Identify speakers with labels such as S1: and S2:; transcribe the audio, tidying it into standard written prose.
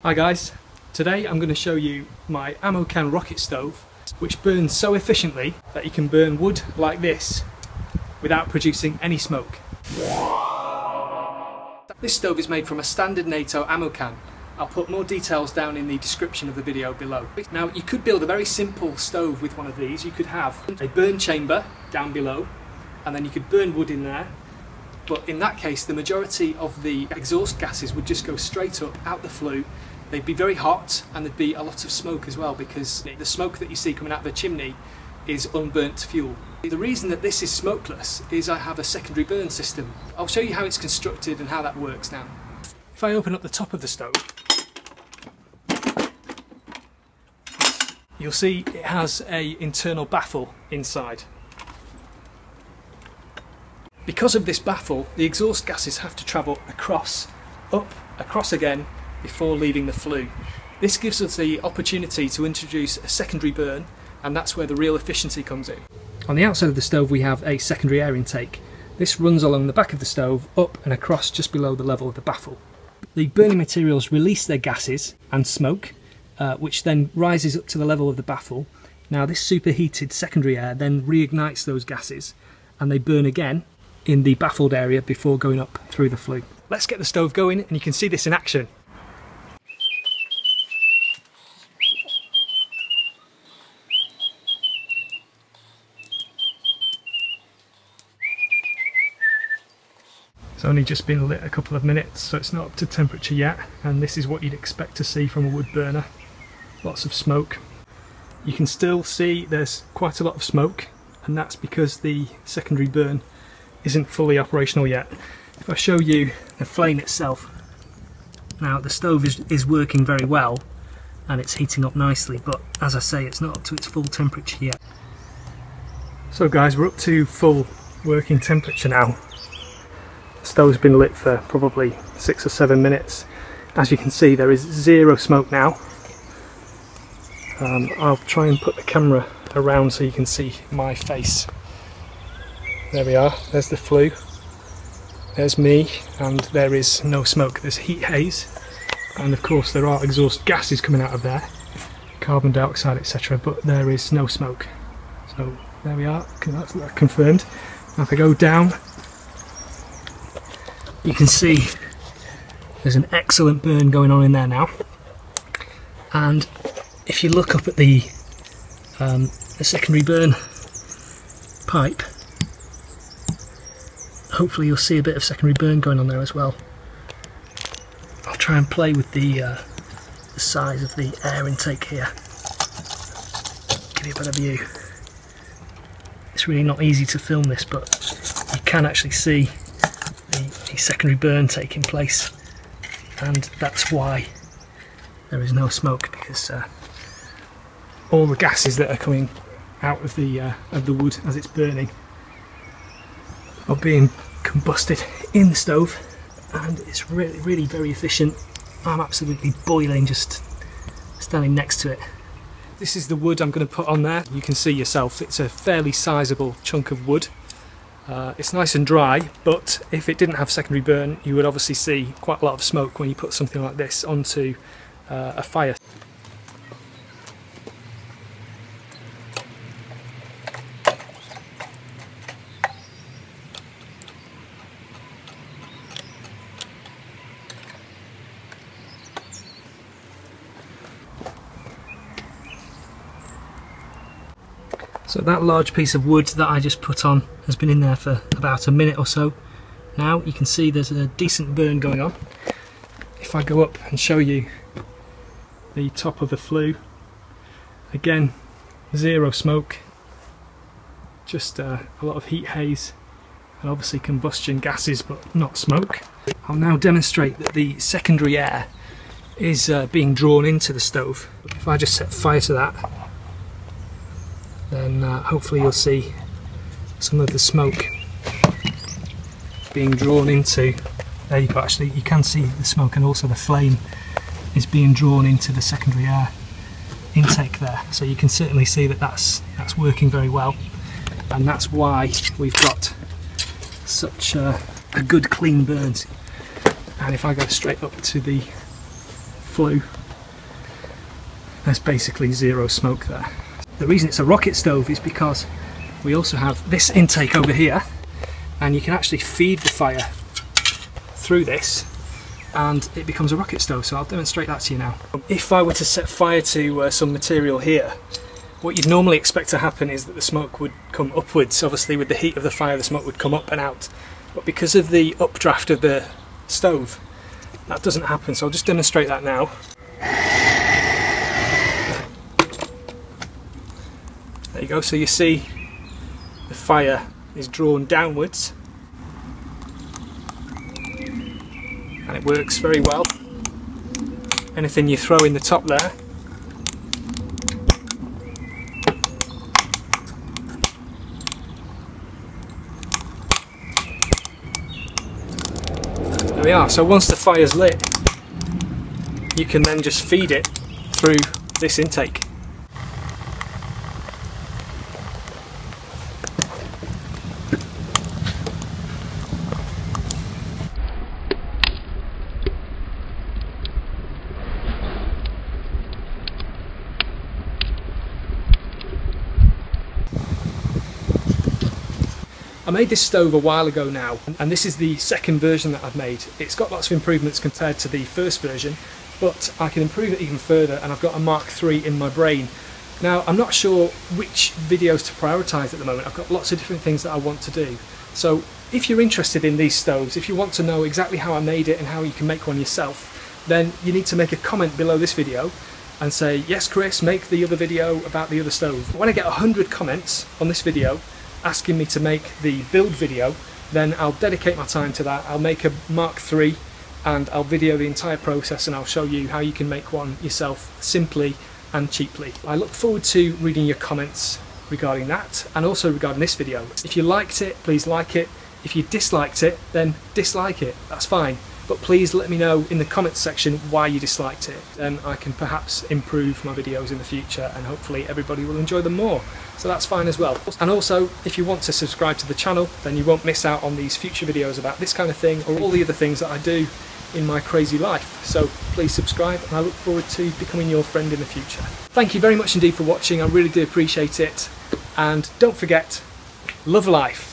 S1: Hi guys, today I'm going to show you my ammo can rocket stove, which burns so efficiently that you can burn wood like this without producing any smoke. This stove is made from a standard NATO ammo can. I'll put more details down in the description of the video below. Now you could build a very simple stove with one of these. You could have a burn chamber down below and then you could burn wood in there. But in that case, the majority of the exhaust gases would just go straight up out the flue. They'd be very hot and there'd be a lot of smoke as well, because the smoke that you see coming out of the chimney is unburnt fuel. The reason that this is smokeless is I have a secondary burn system. I'll show you how it's constructed and how that works now. If I open up the top of the stove, you'll see it has an internal baffle inside. Because of this baffle, the exhaust gases have to travel across, up, across again before leaving the flue. This gives us the opportunity to introduce a secondary burn, and that's where the real efficiency comes in. On the outside of the stove we have a secondary air intake. This runs along the back of the stove, up and across just below the level of the baffle. The burning materials release their gases and smoke, which then rises up to the level of the baffle. Now this superheated secondary air then reignites those gases and they burn again in the baffled area before going up through the flue. Let's get the stove going and you can see this in action. It's only just been lit a couple of minutes, so it's not up to temperature yet, and this is what you'd expect to see from a wood burner. Lots of smoke. You can still see there's quite a lot of smoke, and that's because the secondary burn isn't fully operational yet. If I show you the flame itself, now the stove is working very well and it's heating up nicely, but as I say, it's not up to its full temperature yet. So guys, we're up to full working temperature now. The stove's been lit for probably 6 or 7 minutes. As you can see, there is zero smoke now. I'll try and put the camera around so you can see my face. There we are, there's the flue, there's me, and there is no smoke. There's heat haze, and of course there are exhaust gases coming out of there, carbon dioxide, etc., but there is no smoke. So there we are, that's confirmed. Now if I go down, you can see there's an excellent burn going on in there now, and if you look up at the secondary burn pipe, hopefully you'll see a bit of secondary burn going on there as well. I'll try and play with the size of the air intake here, give you a better view. It's really not easy to film this, but you can actually see the secondary burn taking place, and that's why there is no smoke, because all the gases that are coming out of the wood as it's burning are being combusted in the stove, and it's really very efficient. I'm absolutely boiling just standing next to it. This is the wood I'm going to put on there. You can see yourself, it's a fairly sizable chunk of wood. It's nice and dry, but if it didn't have secondary burn you would obviously see quite a lot of smoke when you put something like this onto a fire. So that large piece of wood that I just put on has been in there for about a minute or so. Now you can see there's a decent burn going on. If I go up and show you the top of the flue, again, zero smoke, just a lot of heat haze and obviously combustion gases, but not smoke. I'll now demonstrate that the secondary air is being drawn into the stove. If I just set fire to that, then hopefully you'll see some of the smoke being drawn into. There you go, actually you can see the smoke, and also the flame is being drawn into the secondary air intake there. So you can certainly see that that's working very well, and that's why we've got such a good clean burn. And if I go straight up to the flue. There's basically zero smoke there. The reason it's a rocket stove is because we also have this intake over here, and you can actually feed the fire through this and it becomes a rocket stove. So I'll demonstrate that to you now. If I were to set fire to some material here, what you'd normally expect to happen is that the smoke would come upwards. Obviously with the heat of the fire the smoke would come up and out, but because of the updraft of the stove that doesn't happen. So I'll just demonstrate that now. There you go, so you see the fire is drawn downwards and it works very well. Anything you throw in the top there there we are. So once the fire's lit you can then just feed it through this intake. I made this stove a while ago now, and this is the second version that I've made. It's got lots of improvements compared to the first version, but I can improve it even further, and I've got a Mark III in my brain. Now, I'm not sure which videos to prioritise at the moment. I've got lots of different things that I want to do. So if you're interested in these stoves, if you want to know exactly how I made it and how you can make one yourself, then you need to make a comment below this video and say, yes Chris, make the other video about the other stove. When I get 100 comments on this video asking me to make the build video, then I'll dedicate my time to that. I'll make a Mark III and I'll video the entire process and I'll show you how you can make one yourself simply and cheaply. I look forward to reading your comments regarding that and also regarding this video. If you liked it, please like it. If you disliked it, then dislike it, that's fine. But please let me know in the comments section why you disliked it. Then I can perhaps improve my videos in the future and hopefully everybody will enjoy them more. So that's fine as well. And also, if you want to subscribe to the channel, then you won't miss out on these future videos about this kind of thing or all the other things that I do in my crazy life. So please subscribe and I look forward to becoming your friend in the future. Thank you very much indeed for watching. I really do appreciate it. And don't forget, love life.